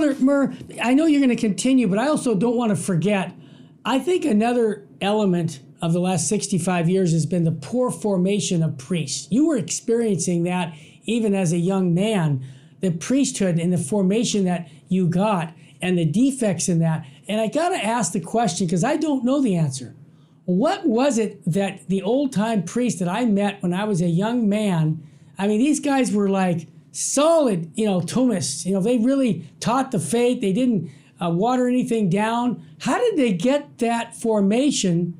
Father Murr, I know you're going to continue, but I also don't want to forget. I think another element of the last 65 years has been the poor formation of priests. You were experiencing that even as a young man, the priesthood and the formation that you got and the defects in that. And I got to ask the question because I don't know the answer. What was it that the old-time priest that I met when I was a young man, I mean, these guys were like solid, Thomists. They really taught the faith. They didn't water anything down. How did they get that formation?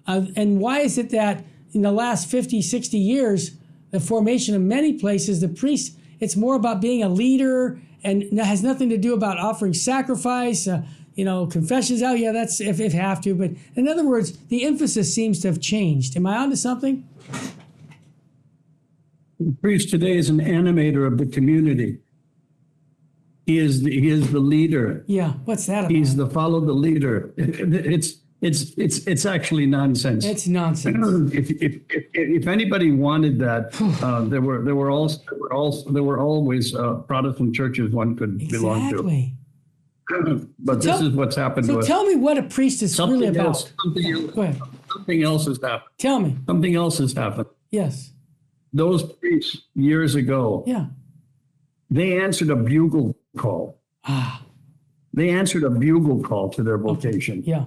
And why is it that in the last 50, 60 years, the formation of many places, the priests, it's more about being a leader and that has nothing to do about offering sacrifice, confessions out. Yeah, that's if have to. But in other words, the emphasis seems to have changed. Am I onto something? The priest today is an animator of the community. He is the leader. Yeah, what's that about? He's the follow the leader. It's actually nonsense. It's nonsense. If anybody wanted that, there were always Protestant churches one could belong to. But this is what's happened to us. So tell me what a priest is really about. Something else has happened. Tell me. Something else has happened. Yes. Those priests years ago. Yeah. They answered a bugle call. They answered a bugle call to their vocation. Okay. Yeah.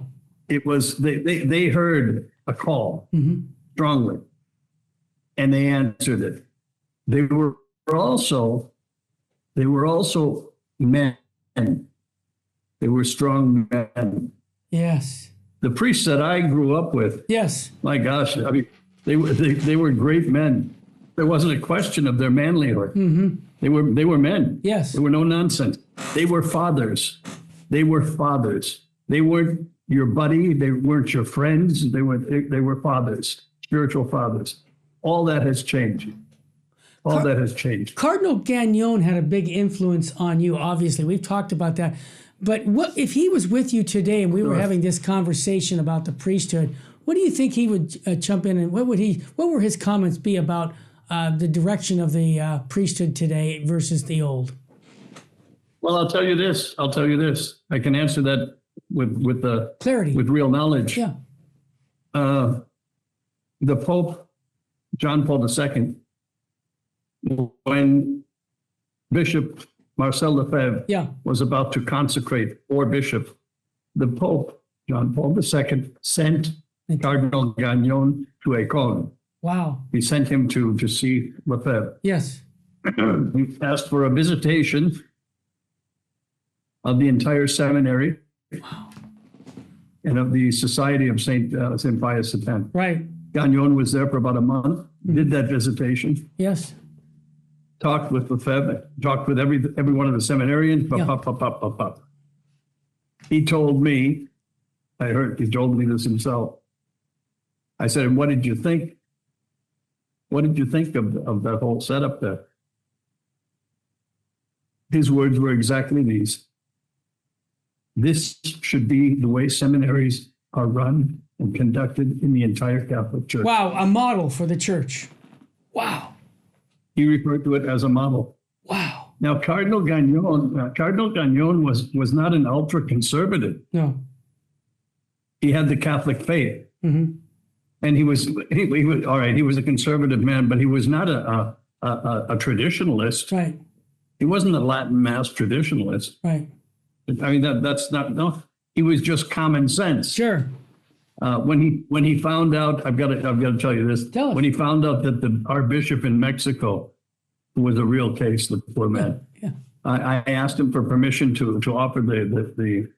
It was they heard a call strongly, and they answered it. They were also men. They were strong men. Yes. The priests that I grew up with. Yes. My gosh, I mean, they were great men. There wasn't a question of their manlyhood. They were men. Yes. There were no nonsense. They were fathers. They weren't your buddy. They weren't your friends. They were fathers, spiritual fathers. All that has changed. That has changed. Cardinal Gagnon had a big influence on you, obviously. We've talked about that. But what if he was with you today and we were having this conversation about the priesthood, what do you think he would jump in and what would his comments be about the direction of the priesthood today versus the old? Well, I'll tell you this. I can answer that with clarity, with real knowledge. Yeah. The Pope, John Paul II, when Bishop Marcel Lefebvre was about to consecrate 4 bishops, the Pope, John Paul II, sent Cardinal Gagnon to École. Wow. He sent him to see Lefebvre. Yes. He asked for a visitation of the entire seminary. Wow. And of the Society of St. Pius X. Right. Gagnon was there for about a month, did that visitation. Yes. Talked with Lefebvre, talked with every one of the seminarians. He told me, he told me this himself. I said, what did you think? What did you think of that whole setup there? His words were exactly these. This should be the way seminaries are run and conducted in the entire Catholic Church. Wow, a model for the church. Wow. He referred to it as a model. Wow. Now, Cardinal Gagnon was not an ultra-conservative. No. He had the Catholic faith. And he was all right, he was a conservative man, but he was not a traditionalist. Right. He wasn't a Latin Mass traditionalist. Right. I mean, that's not, no, he was just common sense. Sure. When he found out, I've got to tell you this. Tell us. When he found out that our bishop in Mexico was a real case, the poor man. Yeah. I asked him for permission to offer the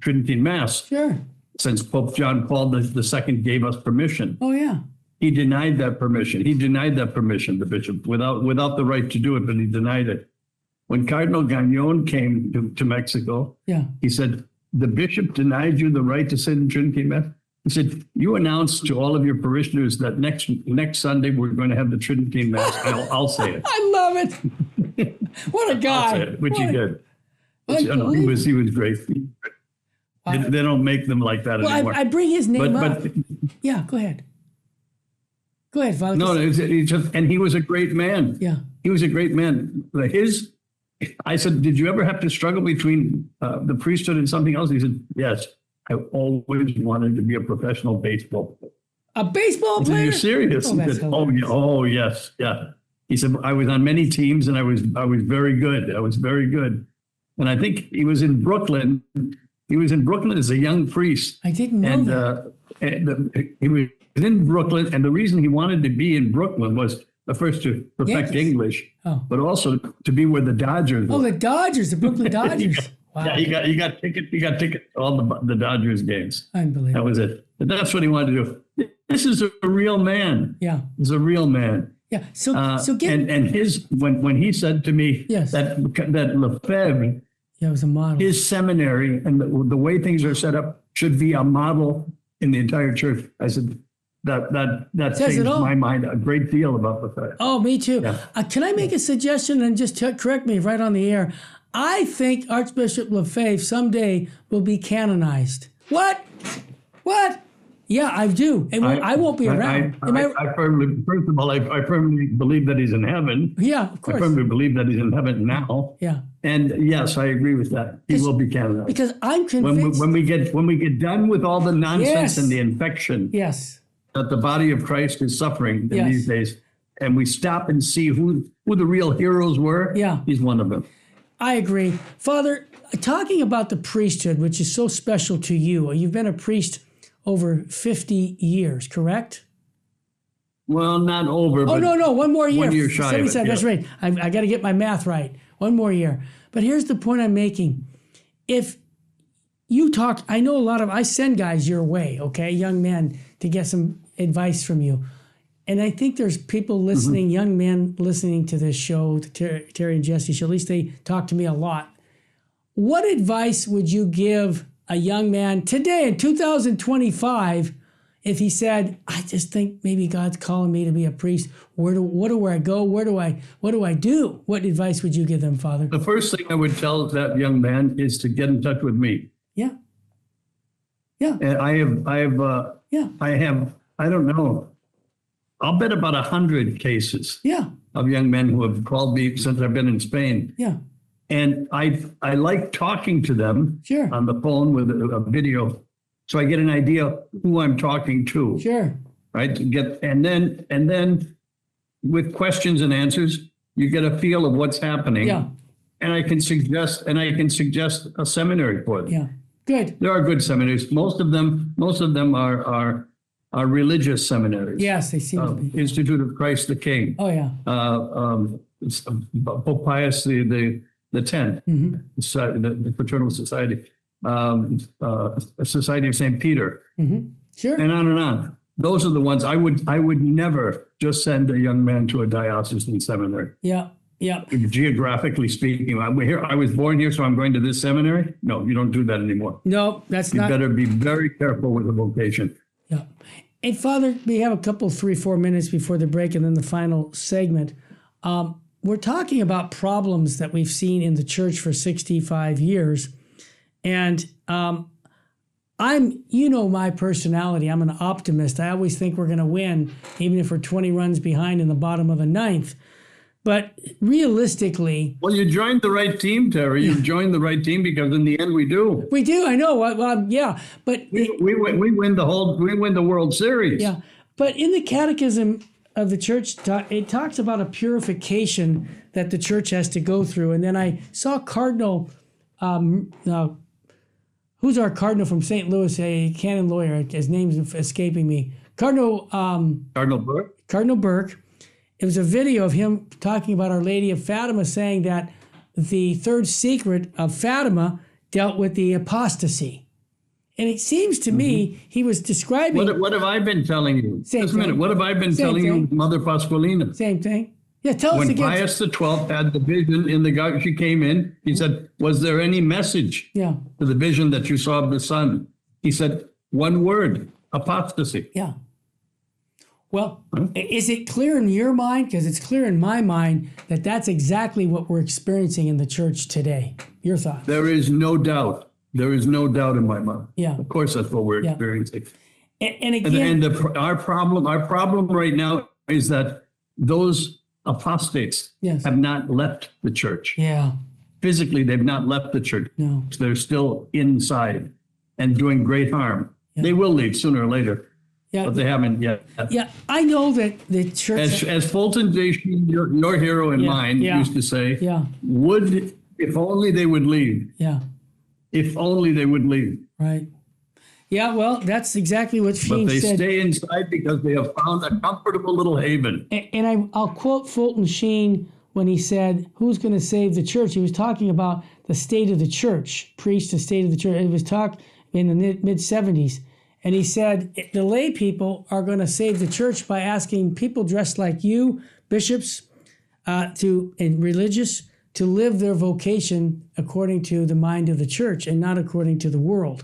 Tridentine Mass. Sure. Since Pope John Paul II gave us permission. Oh yeah. He denied that permission. The bishop, without the right to do it, but he denied it. When Cardinal Gagnon came to Mexico, he said, the bishop denied you the right to sit in Trinity Mass. He said, you announced to all of your parishioners that next Sunday we're going to have the Tridentine Mass. I'll say it. I love it. What a guy. I'll say it, which he did. He was great. They don't make them like that anymore. I bring his name up. Yeah, go ahead. Go ahead, Father. No, and he was a great man. Yeah. He was a great man. I said, did you ever have to struggle between the priesthood and something else? He said, yes. I always wanted to be a professional baseball player. A baseball player? You're serious? Oh, He said, oh, yes, yeah. He said, I was on many teams and I was very good. I was very good. And I think he was in Brooklyn. He was in Brooklyn as a young priest. I didn't know that. He was in Brooklyn, and the reason he wanted to be in Brooklyn was first to perfect English, but also to be where the Dodgers were. Oh, the Dodgers, the Brooklyn Dodgers. Wow. Yeah, he got ticket all the Dodgers games. Unbelievable. That was it. But that's what he wanted to do. This is a real man. Yeah. He's a real man. Yeah. So get and his when he said to me yes. that Lefebvre, it was a model. His seminary and the way things are set up should be a model in the entire church. I said that changed my mind a great deal about Lefebvre. Oh, me too. Yeah. Can I make a suggestion and just correct me right on the air? I think Archbishop Lefebvre someday will be canonized. What? Yeah, I do. I won't be around. I firmly, first of all, I firmly believe that he's in heaven. Yeah, of course. I firmly believe that he's in heaven now. Yeah. And yes, I agree with that. He will be canonized. Because I'm convinced. When we get done with all the nonsense and the infection that the body of Christ is suffering in these days, and we stop and see who the real heroes were, he's one of them. I agree. Father, talking about the priesthood, which is so special to you, you've been a priest over 50 years, correct? Well, not over. Oh, no, one more year. 1 year shy of it. That's right. I got to get my math right. One more year. But here's the point I'm making. If you talk, I know I send guys your way, okay, young men, to get some advice from you. And I think there's people listening, young men listening to this show, the Terry and Jesse show. At least they talk to me a lot. What advice would you give a young man today in 2025 if he said, I just think maybe God's calling me to be a priest? What do I go? What do I do? What advice would you give them, Father? The first thing I would tell that young man is to get in touch with me. Yeah. Yeah. And I don't know, I'll bet about 100 cases of young men who have called me since I've been in Spain. Yeah. And I like talking to them on the phone with a video, so I get an idea who I'm talking to. Sure. Right. And then with questions and answers, you get a feel of what's happening. Yeah. And I can suggest a seminary for them. Yeah. Good. There are good seminaries. Most of them are religious seminaries. Yes, they seem to be. Institute of Christ the King. Oh yeah. Pope Pius the 10th, the Fraternal Society, Society of St. Peter, Sure, and on. Those are the ones I would never just send a young man to a diocesan seminary. Yeah. Geographically speaking, I was born here, so I'm going to this seminary. No, you don't do that anymore. No, that's not. You better be very careful with the vocation. Yeah. Hey, Father, we have a couple, 3-4 minutes before the break and then the final segment. We're talking about problems that we've seen in the church for 65 years. And my personality, I'm an optimist. I always think we're going to win, even if we're 20 runs behind in the bottom of the ninth. But realistically... Well, you joined the right team, Terry. You joined the right team because in the end we do. We do, I know. Well, yeah, but... We win the World Series. Yeah, but in the Catechism of the Church, it talks about a purification that the Church has to go through. And then I saw Cardinal... who's our Cardinal from St. Louis, a canon lawyer? His name's escaping me. Cardinal Burke. Cardinal Burke. It was a video of him talking about Our Lady of Fatima, saying that the third secret of Fatima dealt with the apostasy. And it seems to me he was describing... What have I been telling you? Just a minute. What have I been telling you, Mother Pasqualina? Same thing. Yeah, tell us again. When Pius XII had the vision in the garden, she came in, he said, was there any message to the vision that you saw of the sun? He said, one word, apostasy. Yeah. Well, is it clear in your mind? Because it's clear in my mind that that's exactly what we're experiencing in the church today. Your thoughts? There is no doubt. There is no doubt in my mind. Yeah. Of course, that's what we're experiencing. And again, our problem right now is that those apostates have not left the church. Yeah. physically, they've not left the church. No. They're still inside and doing great harm. Yeah. They will leave sooner or later. Yeah, but they haven't yet. Yeah, I know that the church... As Fulton J. Sheen, your hero and mine, used to say, would, if only they would leave. Yeah. If only they would leave. Right. Yeah, well, that's exactly what Sheen said. But they stay inside because they have found a comfortable little haven. And I'll quote Fulton Sheen when he said, who's going to save the church? He was talking about the state of the church, priest, the state of the church. It was talked in the mid-70s. And he said, the lay people are going to save the church by asking people dressed like you, bishops, and religious, to live their vocation according to the mind of the church and not according to the world.